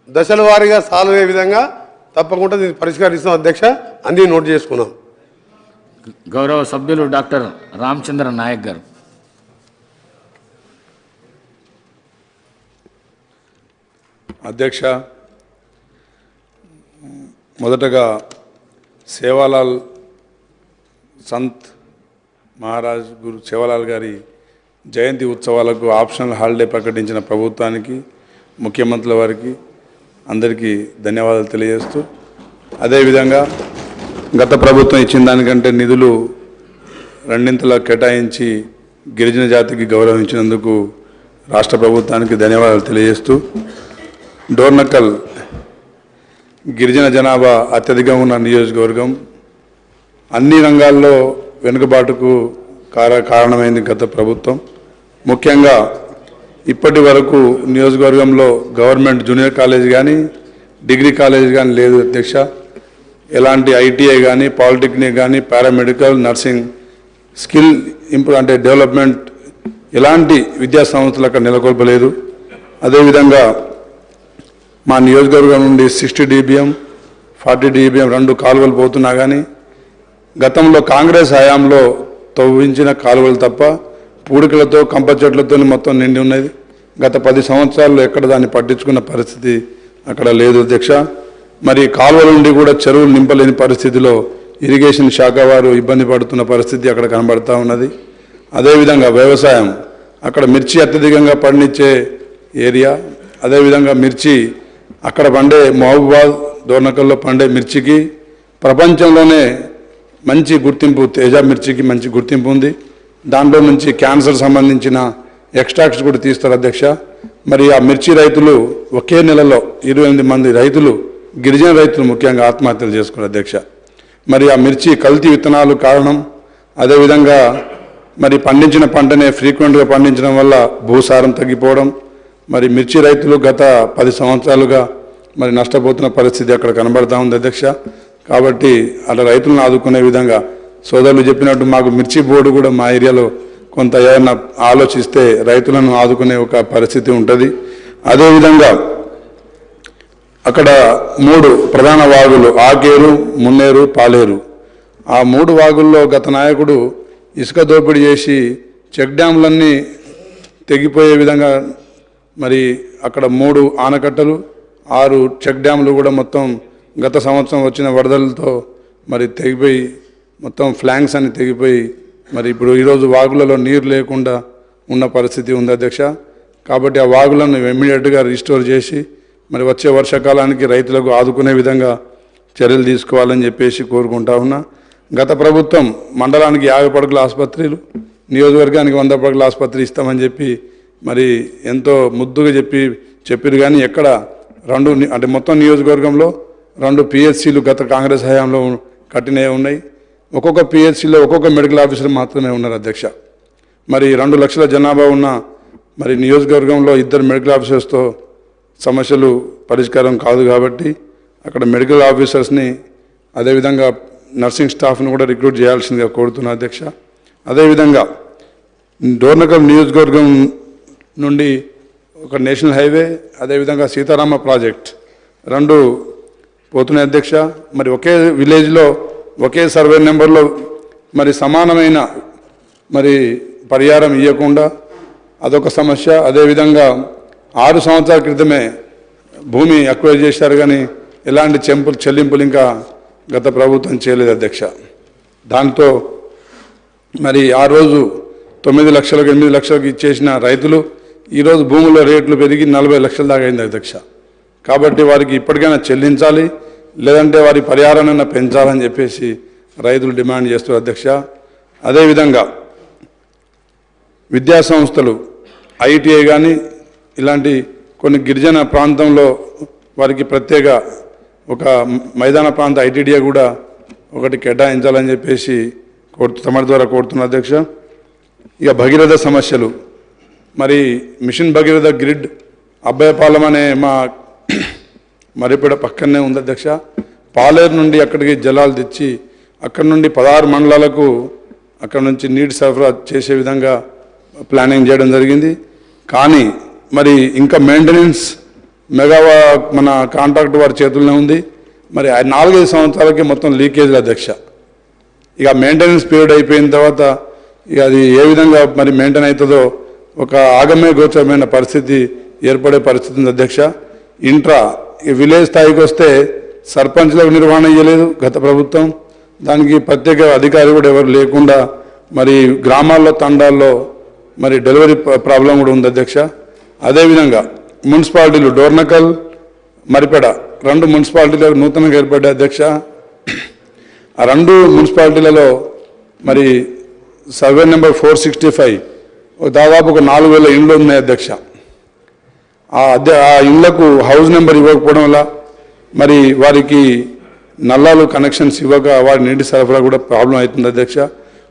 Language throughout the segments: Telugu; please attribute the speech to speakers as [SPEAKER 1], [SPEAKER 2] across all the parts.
[SPEAKER 1] దశల వారీగా సాల్వ్ అయ్యే విధంగా తప్పకుండా దీన్ని పరిష్కరిస్తాం అధ్యక్ష. అన్నీ నోట్ చేసుకున్నాం.
[SPEAKER 2] గౌరవ సభ్యులు డాక్టర్ రామచంద్ర నాయక్ గారు.
[SPEAKER 3] అధ్యక్ష, మొదటగా సేవాలాల్ సంత్ మహారాజ్ గురు సేవాలాల్ గారి జయంతి ఉత్సవాలకు ఆప్షనల్ హాలిడే ప్రకటించిన ప్రభుత్వానికి, ముఖ్యమంత్రుల వారికి అందరికీ ధన్యవాదాలు తెలియజేస్తూ, అదేవిధంగా గత ప్రభుత్వం ఇచ్చిన దానికంటే నిధులు రెండింతలా కేటాయించి గిరిజన జాతికి గౌరవించినందుకు రాష్ట్ర ప్రభుత్వానికి ధన్యవాదాలు తెలియజేస్తూ, డోర్నకల్ గిరిజన జనాభా అత్యధికంగా ఉన్న నియోజకవర్గం, అన్ని రంగాల్లో వెనుకబాటుకు కారణమైంది గత ప్రభుత్వం. ముఖ్యంగా ఇప్పటి వరకు నియోజకవర్గంలో గవర్నమెంట్ జూనియర్ కాలేజ్ కానీ డిగ్రీ కాలేజ్ కానీ లేదు అధ్యక్ష. ఎలాంటి ఐటీఐ కానీ పాలిటెక్నిక్ కానీ పారామెడికల్ నర్సింగ్ స్కిల్ అంటే డెవలప్మెంట్ ఎలాంటి విద్యా సంస్థలు అక్కడ నెలకొల్పలేదు. అదేవిధంగా మా నియోజకవర్గం నుండి 60 dBm 40 dBm 2 కాలువలు పోతున్నా కానీ గతంలో కాంగ్రెస్ హయాంలో తవ్వించిన కాలువలు తప్ప పూడికలతో కంప చెట్లతో మొత్తం నిండి ఉన్నది. గత 10 సంవత్సరాల్లో ఎక్కడ దాన్ని పట్టించుకున్న పరిస్థితి అక్కడ లేదు అధ్యక్ష. మరి కాలువల నుండి కూడా చెరువులు నింపలేని పరిస్థితిలో ఇరిగేషన్ శాఖ వారు ఇబ్బంది పడుతున్న పరిస్థితి అక్కడ కనబడతా ఉన్నది. అదేవిధంగా వ్యవసాయం, అక్కడ మిర్చి అత్యధికంగా పండించే ఏరియా. అదేవిధంగా మిర్చి అక్కడ పండే మహబూబాద్ డోర్నకల్లో పండే మిర్చికి ప్రపంచంలోనే మంచి గుర్తింపు, తేజ మిర్చికి మంచి గుర్తింపు ఉంది. దాంట్లో నుంచి క్యాన్సర్ సంబంధించిన ఎక్స్ట్రాక్ట్స్ కూడా తీస్తారు అధ్యక్ష. మరి ఆ మిర్చి రైతులు ఒకే నెలలో 28 మంది రైతులు, గిరిజన రైతులు ముఖ్యంగా ఆత్మహత్యలు చేసుకున్నారు అధ్యక్ష. మరి ఆ మిర్చి కల్తీ విత్తనాలు కారణం. అదేవిధంగా మరి పండించిన పంటనే ఫ్రీక్వెంట్గా పండించడం వల్ల భూసారం తగ్గిపోవడం. మరి మిర్చి రైతులు గత 10 సంవత్సరాలుగా మరి నష్టపోతున్న పరిస్థితి అక్కడ కనబడతా ఉంది అధ్యక్ష. కాబట్టి అలా రైతులను ఆదుకునే విధంగా సోదరులు చెప్పినట్టు మాకు మిర్చి బోర్డు కూడా మా ఏరియాలో కొంత ఏమైనా ఆలోచిస్తే రైతులను ఆదుకునే ఒక పరిస్థితి ఉంటుంది. అదేవిధంగా అక్కడ 3 ప్రధాన వాగులు, ఆకేరు, మున్నేరు, పాలేరు. ఆ 3 వాగుల్లో గత నాయకుడు ఇసుక దోపిడీ చేసి చెక్ డ్యాంలన్నీ తెగిపోయే విధంగా మరి అక్కడ 3 ఆనకట్టలు 6 చెక్ డ్యాములు కూడా మొత్తం గత సంవత్సరం వచ్చిన వరదలతో మరి తెగిపోయి మొత్తం ఫ్లాంక్స్ అన్ని తెగిపోయి మరి ఇప్పుడు ఈరోజు వాగులలో నీరు లేకుండా ఉన్న పరిస్థితి ఉంది అధ్యక్ష. కాబట్టి ఆ వాగులను ఇమ్మీడియట్గా రీస్టోర్ చేసి మరి వచ్చే వర్షాకాలానికి రైతులకు ఆదుకునే విధంగా చర్యలు తీసుకోవాలని చెప్పేసి కోరుకుంటా ఉన్నా. గత ప్రభుత్వం మండలానికి 50 పడకల ఆసుపత్రులు, నియోజకవర్గానికి 100 పడకల ఆసుపత్రి ఇస్తామని చెప్పి మరి ఎంతో ముద్దుగా చెప్పారు కానీ ఎక్కడ 2 అంటే మొత్తం నియోజకవర్గంలో 2 PHCలు గత కాంగ్రెస్ హయాంలో కట్టినవి ఉన్నాయి. ఒక్కొక్క PHCలో ఒక్కొక్క మెడికల్ ఆఫీసర్ మాత్రమే ఉన్నారు అధ్యక్ష. మరి 2 లక్షల జనాభా ఉన్న మరి నియోజకవర్గంలో 2 మెడికల్ ఆఫీసర్స్తో సమస్యలు పరిష్కారం కాదు. కాబట్టి అక్కడ మెడికల్ ఆఫీసర్స్ని అదేవిధంగా నర్సింగ్ స్టాఫ్ను కూడా రిక్రూట్ చేయాల్సిందిగా కోరుతున్నా అధ్యక్ష. అదేవిధంగా డోర్నకల్ నియోజకవర్గం నుండి ఒక నేషనల్ హైవే, అదేవిధంగా సీతారామ ప్రాజెక్ట్ 2 పోతున్నాయి అధ్యక్ష. మరి ఒకే విలేజ్లో ఒకే సర్వే నెంబర్లో మరి సమానమైన మరి పరిహారం ఇవ్వకుండా అదొక సమస్య. అదేవిధంగా 6 సంవత్సరాల క్రితమే భూమి అక్వైర్ చేశారు కానీ ఎలాంటి చెల్లింపులు ఇంకా గత ప్రభుత్వం చేయలేదు అధ్యక్ష. దాంతో మరి ఆ రోజు 9 లక్షలకు 8 లక్షలకు ఇచ్చేసిన రైతులు ఈరోజు భూముల రేట్లు పెరిగి 40 లక్షల దాకా అయింది అధ్యక్ష. కాబట్టి వారికి ఇప్పటికైనా చెల్లించాలి, లేదంటే వారి పరిహారాన్ని పెంచాలని చెప్పేసి రైతులు డిమాండ్ చేస్తారు అధ్యక్ష. అదేవిధంగా విద్యా సంస్థలు ఐటీఐ కానీ ఇలాంటి కొన్ని గిరిజన ప్రాంతంలో వారికి ప్రత్యేక ఒక మైదాన ప్రాంత ఐటీడీఏ కూడా ఒకటి కేటాయించాలని చెప్పేసి తమ ద్వారా కోరుతున్న అధ్యక్ష. ఇక భగీరథ సమస్యలు, మరి మిషన్ భగీరథ గ్రిడ్ అబ్బాయపాలెం అనే మా మరిపేడ పక్కనే ఉంది అధ్యక్ష. పాలేరు నుండి అక్కడికి జలాలు తెచ్చి అక్కడి నుండి 16 మండలాలకు అక్కడ నుంచి నీటి సరఫరా చేసే విధంగా ప్లానింగ్ చేయడం జరిగింది. కానీ మరి ఇంకా మెయింటెనెన్స్ మెగావా మన కాంట్రాక్ట్ వారి చేతుల్లోనే ఉంది. మరి 4-5 సంవత్సరాలకి మొత్తం లీకేజీల అధ్యక్ష. ఇక మెయింటెనెన్స్ పీరియడ్ అయిపోయిన తర్వాత ఇక అది ఏ విధంగా మరి మెయింటైన్ అవుతుందో ఒక ఆగమ్య గోచరమైన పరిస్థితి ఏర్పడే పరిస్థితి ఉంది అధ్యక్ష. ఈ విలేజ్ స్థాయికి వస్తే సర్పంచ్లకు నిర్వహణ ఇవ్వలేదు గత ప్రభుత్వం. దానికి ప్రత్యేక అధికారి కూడా ఎవరు లేకుండా మరి గ్రామాల్లో తండాల్లో మరి డెలివరీ ప్రాబ్లం కూడా ఉంది అధ్యక్ష. అదేవిధంగా మున్సిపాలిటీలు డోర్నకల్ మరిపెడ 2 మున్సిపాలిటీలకు నూతనంగా ఏర్పడ్డాయి అధ్యక్ష. ఆ 2 మున్సిపాలిటీలలో మరి సర్వే నెంబర్ 465 దాదాపు ఒక 4,000 ఇండ్లు ఉన్నాయి అధ్యక్ష. ఆ ఇండ్లకు హౌస్ నెంబర్ ఇవ్వకపోవడం వల్ల మరి వారికి నల్లాలు కనెక్షన్స్ ఇవ్వక వారి నీటి సరఫరా కూడా ప్రాబ్లం అవుతుంది అధ్యక్ష.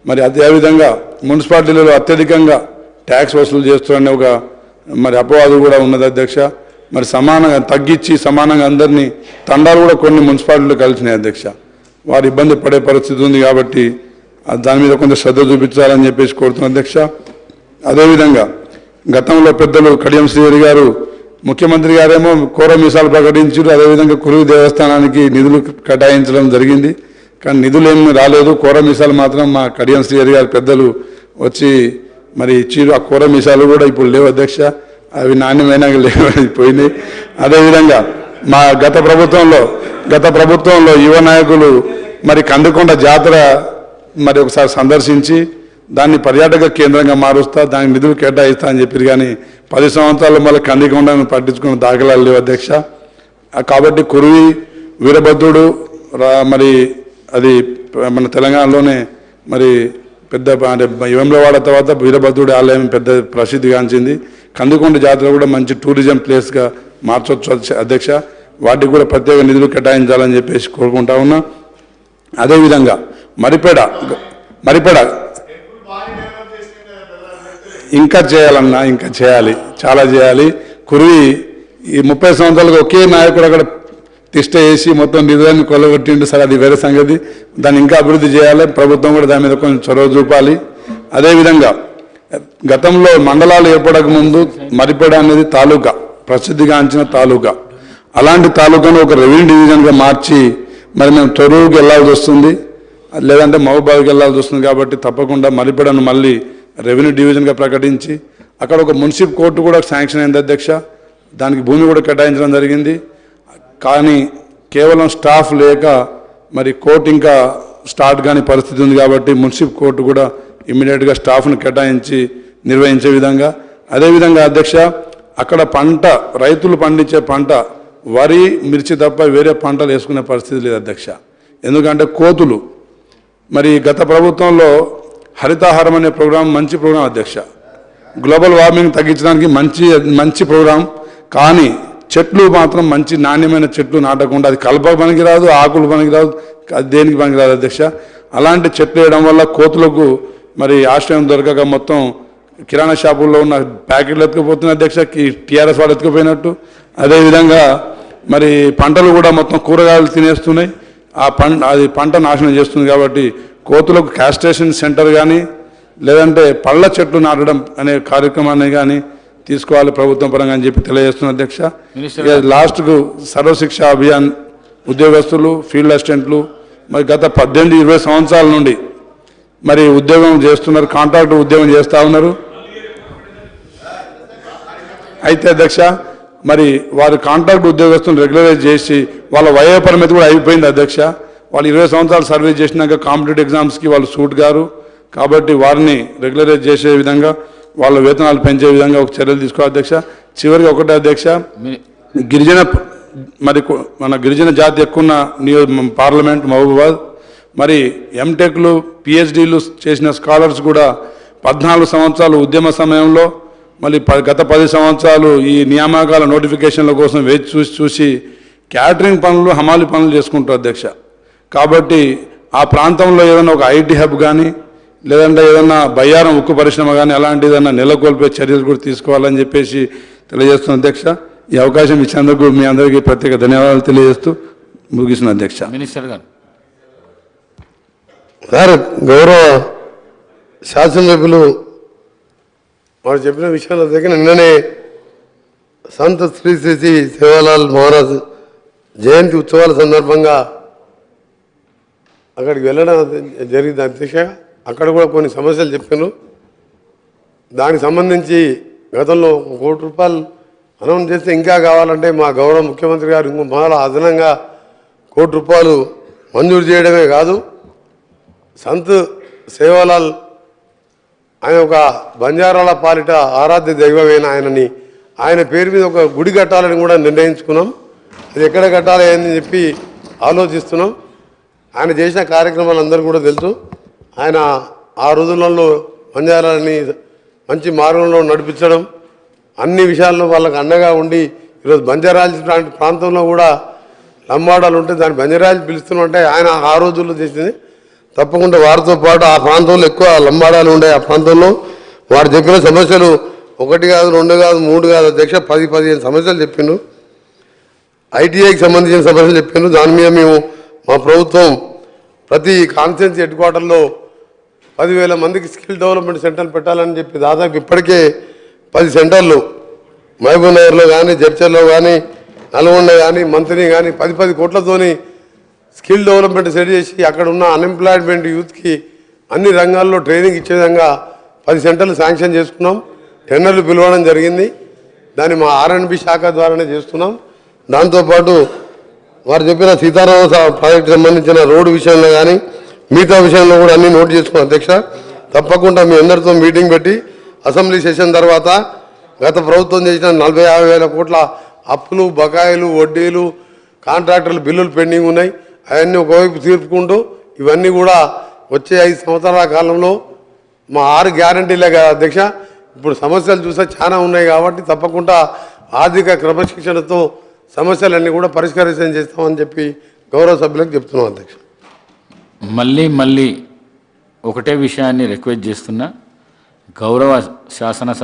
[SPEAKER 3] మరి అదేవిధంగా మున్సిపాలిటీలలో అత్యధికంగా ట్యాక్స్ వసూలు చేస్తున్నారనే ఒక మరి అపవాదు కూడా ఉన్నది అధ్యక్ష. మరి సమానంగా తగ్గించి సమానంగా అందరినీ తండాలు కూడా కొన్ని మున్సిపాలిటీలు కలిసినాయి అధ్యక్ష. వారు ఇబ్బంది పడే పరిస్థితి ఉంది కాబట్టి దాని మీద కొంత శ్రద్ధ చూపించాలని చెప్పేసి కోరుతున్నాను అధ్యక్ష. అదేవిధంగా గతంలో పెద్దలు కడియం శ్రీహరి గారు ముఖ్యమంత్రి గారేమో కోర మీసాలు ప్రకటించారు. అదేవిధంగా కురువు దేవస్థానానికి నిధులు కేటాయించడం జరిగింది. కానీ నిధులు ఏమి రాలేదు. కోర మీసాలు మాత్రం మా కడియం శ్రీహరి గారు పెద్దలు వచ్చి మరి ఇచ్చిరు. ఆ కోర మీసాలు కూడా ఇప్పుడు లేవు అధ్యక్ష. అవి నాణ్యమైన పోయినాయి. అదేవిధంగా మా గత ప్రభుత్వంలో యువ నాయకులు మరి కందుకొండ జాతర మరి ఒకసారి సందర్శించి దాన్ని పర్యాటక కేంద్రంగా మారుస్తా దానికి నిధులు కేటాయిస్తా అని చెప్పారు. కానీ 10 సంవత్సరాలు మళ్ళీ కందికొండను పట్టించుకున్న దాఖలాలు లేవు అధ్యక్ష. కాబట్టి కురువి వీరభద్రుడు మరి అది మన తెలంగాణలోనే మరి పెద్ద అంటే వేములవాడ తర్వాత వీరభద్రుడి ఆలయం పెద్ద ప్రసిద్ధిగాంచింది. కందికొండ జాతర కూడా మంచి టూరిజం ప్లేస్గా మార్చవచ్చు అధ్యక్ష. వాటికి కూడా ప్రత్యేక నిధులు కేటాయించాలని చెప్పేసి కోరుకుంటా ఉన్నా. అదేవిధంగా మరిపేడ ఇంకా చేయాలన్నా ఇంకా చేయాలి, చాలా చేయాలి. కురివి ఈ 30 సంవత్సరాలకు ఒకే నాయకుడు అక్కడ తిష్ట వేసి మొత్తం నిధులను కొల్లగొట్టిండు సార్. అది వేరే సంగతి. దాన్ని ఇంకా అభివృద్ధి చేయాలి. ప్రభుత్వం కూడా దాని మీద కొంచెం చొరవ చూపాలి. అదేవిధంగా గతంలో మండలాలు ఏర్పడక ముందు మరిపేడ అనేది తాలూకా ప్రసిద్ధిగాంచిన తాలూకా. అలాంటి తాలూకాను ఒక రెవెన్యూ డివిజన్గా మార్చి మరి మేము తొర్రూరుకి వెళ్ళాల్సి వస్తుంది, లేదంటే మహబూబాద్కి వెళ్ళాల్సి వస్తుంది. కాబట్టి తప్పకుండా మరిపేడను మళ్ళీ రెవెన్యూ డివిజన్గా ప్రకటించి అక్కడ ఒక మున్సిపల్ కోర్టు కూడా శాంక్షన్ అయింది అధ్యక్ష. దానికి భూమి కూడా కేటాయించడం జరిగింది. కానీ కేవలం స్టాఫ్ లేక మరి కోర్టు ఇంకా స్టార్ట్ కాని పరిస్థితి ఉంది. కాబట్టి మున్సిపల్ కోర్టు కూడా ఇమ్మీడియట్గా స్టాఫ్ను కేటాయించి నిర్వహించే విధంగా. అదేవిధంగా అధ్యక్ష అక్కడ రైతులు పండించే పంట వరి మిర్చి తప్ప వేరే పంటలు వేసుకునే పరిస్థితి లేదు అధ్యక్ష. ఎందుకంటే కోతులు మరి గత ప్రభుత్వంలో హరితాహారం అనే ప్రోగ్రాం మంచి ప్రోగ్రాం అధ్యక్ష. గ్లోబల్ వార్మింగ్ తగ్గించడానికి మంచి ప్రోగ్రాం. కానీ చెట్లు మాత్రం మంచి నాణ్యమైన చెట్లు నాటకుండా అది కలప పనికి రాదు, ఆకులు పనికి రాదు, అది దేనికి పనికి రాదు అధ్యక్ష. అలాంటి చెట్లు వేయడం వల్ల కోతులకు మరి ఆశ్రయం దొరకక మొత్తం కిరాణా షాపుల్లో ఉన్న ప్యాకెట్లు ఎత్తుకుపోతున్నాయి అధ్యక్ష, టీఆర్ఎస్ వాడు ఎత్తుకుపోయినట్టు. అదేవిధంగా మరి పంటలు కూడా మొత్తం కూరగాయలు తినేస్తున్నాయి. అది పంట నాశనం చేస్తుంది. కాబట్టి కోతులకు క్యాస్ట్రేషన్ సెంటర్ కానీ లేదంటే పళ్ళ చెట్లు నాటడం అనే కార్యక్రమాన్ని కానీ తీసుకోవాలి ప్రభుత్వం పరంగా అని చెప్పి తెలియజేస్తున్న అధ్యక్ష. లాస్ట్కు సర్వశిక్ష అభియాన్ ఉద్యోగస్తులు ఫీల్డ్ అసిస్టెంట్లు మరి గత 18-20 సంవత్సరాల నుండి మరి ఉద్యోగం చేస్తున్నారు, కాంట్రాక్ట్ ఉద్యోగం చేస్తూ ఉన్నారు. అయితే అధ్యక్ష మరి వారి కాంట్రాక్ట్ ఉద్యోగస్తులను రెగ్యులరైజ్ చేసి వాళ్ళ వయో పరిమితి కూడా అయిపోయింది అధ్యక్ష. వాళ్ళు 20 సంవత్సరాలు సర్వీస్ చేసినాక కాంపిటేటివ్ ఎగ్జామ్స్కి వాళ్ళు సూట్ గారు. కాబట్టి వారిని రెగ్యులరైజ్ చేసే విధంగా వాళ్ళ వేతనాలు పెంచే విధంగా ఒక చర్యలు తీసుకోవాలి అధ్యక్ష. చివరికి ఒకటే అధ్యక్ష, మన గిరిజన జాతి ఎక్కువ పార్లమెంట్ మహబూబాద్ మరి ఎంటెక్లు పిహెచ్డీలు చేసిన స్కాలర్స్ కూడా 14 సంవత్సరాలు ఉద్యమ సమయంలో మళ్ళీ గత 10 సంవత్సరాలు ఈ నియామకాల నోటిఫికేషన్ల కోసం వేచి చూసి క్యాటరింగ్ పనులు హమాలి పనులు చేసుకుంటారు అధ్యక్ష. కాబట్టి ఆ ప్రాంతంలో ఏదైనా ఒక ఐటీ హబ్ కానీ లేదంటే ఏదన్నా బయ్యారం ఉక్కు పరిశ్రమ కానీ అలాంటి ఏదైనా నెలకొల్పే చర్యలు కూడా తీసుకోవాలని చెప్పేసి తెలియజేస్తున్న అధ్యక్ష. ఈ అవకాశం ఇచ్చినందుకు మీ అందరికీ ప్రత్యేక ధన్యవాదాలు తెలియజేస్తూ ముగిస్తున్న అధ్యక్ష.
[SPEAKER 2] మినిస్టర్ గారు
[SPEAKER 1] సార్, గౌరవ శాసనసభ్యులు వారు చెప్పిన విషయాల దగ్గర నిన్ననే సంత్ శ్రీ శ్రీ శ్రీ సేవాలాల్ మహారాజ్ జయంతి ఉత్సవాల సందర్భంగా అక్కడికి వెళ్ళడం జరిగింది అధ్యక్ష. అక్కడ కూడా కొన్ని సమస్యలు చెప్పాను. దానికి సంబంధించి గతంలో ₹1 కోటి అనౌన్స్ చేస్తే ఇంకా కావాలంటే మా గౌరవ ముఖ్యమంత్రి గారు ఇంకో మళ్ళా అదనంగా ₹1 కోటి మంజూరు చేయడమే కాదు, సంత్ సేవాలాల్ ఆయన ఒక బంజారాల పాలిట ఆరాధ్య దైవమైన ఆయన పేరు మీద ఒక గుడి కట్టాలని కూడా నిర్ణయించుకున్నాం. అది ఎక్కడ కట్టాలి అని చెప్పి ఆలోచిస్తున్నాం. ఆయన చేసిన కార్యక్రమాలు అందరూ కూడా తెలుసు. ఆయన ఆ రోజులలో బంజారాలని మంచి మార్గంలో నడిపించడం, అన్ని విషయాల్లో వాళ్ళకు అండగా ఉండి ఈరోజు బంజారాజ్ ప్రాంతంలో కూడా లంబాడాలు ఉంటే దాన్ని బంజారాజ్ పిలుస్తున్నాం అంటే ఆయన ఆ రోజుల్లో చేసింది. తప్పకుండా వారితో పాటు ఆ ప్రాంతంలో ఎక్కువ లంబాడాలు ఉండే ఆ ప్రాంతంలో వారు చెప్పిన సమస్యలు 1 కాదు 2 కాదు 3 కాదు అధ్యక్ష, 10-15 సమస్యలు చెప్పిండు. ఐటీఐకి సంబంధించిన సమస్యలు చెప్పిండు. దాని మీద మేము మా ప్రభుత్వం ప్రతి కాన్స్టిట్యున్సీ హెడ్ క్వార్టర్లో 10,000 మందికి స్కిల్ డెవలప్మెంట్ సెంటర్లు పెట్టాలని చెప్పి దాదాపు ఇప్పటికే 10 సెంటర్లు మహబూబ్ నగర్లో కానీ, జడ్చర్లో కానీ, నల్గొండ కానీ, మంత్రి కానీ 10 కోట్లతోని స్కిల్ డెవలప్మెంట్ సెట్ చేసి అక్కడ ఉన్న అన్ఎంప్లాయ్మెంట్ యూత్కి అన్ని రంగాల్లో ట్రైనింగ్ ఇచ్చే విధంగా 10 సెంటర్లు శాంక్షన్ చేసుకున్నాం. టెండర్లు పిలవడం జరిగింది. దాన్ని మా R&B శాఖ ద్వారానే చేస్తున్నాం. దాంతోపాటు వారు చెప్పిన సీతారామ ప్రాజెక్టు సంబంధించిన రోడ్డు విషయంలో కానీ మిగతా విషయంలో కూడా అన్ని నోట్ చేసుకున్నాం అధ్యక్ష. తప్పకుండా మీ అందరితో మీటింగ్ పెట్టి అసెంబ్లీ సెషన్ తర్వాత గత ప్రభుత్వం చేసిన 40-50 వేల కోట్ల అప్పులు, బకాయిలు, వడ్డీలు, కాంట్రాక్టర్లు బిల్లులు పెండింగ్ ఉన్నాయి. అవన్నీ ఒకవైపు తీర్పుకుంటూ ఇవన్నీ కూడా వచ్చే 5 సంవత్సరాల కాలంలో మా 6 గ్యారంటీలే కదా అధ్యక్ష. ఇప్పుడు సమస్యలు చూస్తే చాలా ఉన్నాయి కాబట్టి తప్పకుండా ఆర్థిక క్రమశిక్షణతో సమస్యలన్నీ కూడా పరిష్కరించడం చేస్తామని చెప్పి గౌరవ సభ్యులకు చెప్తున్నాం అధ్యక్ష.
[SPEAKER 2] మళ్ళీ ఒకటే విషయాన్ని రిక్వెస్ట్ చేస్తున్నా, గౌరవ శాసనసభ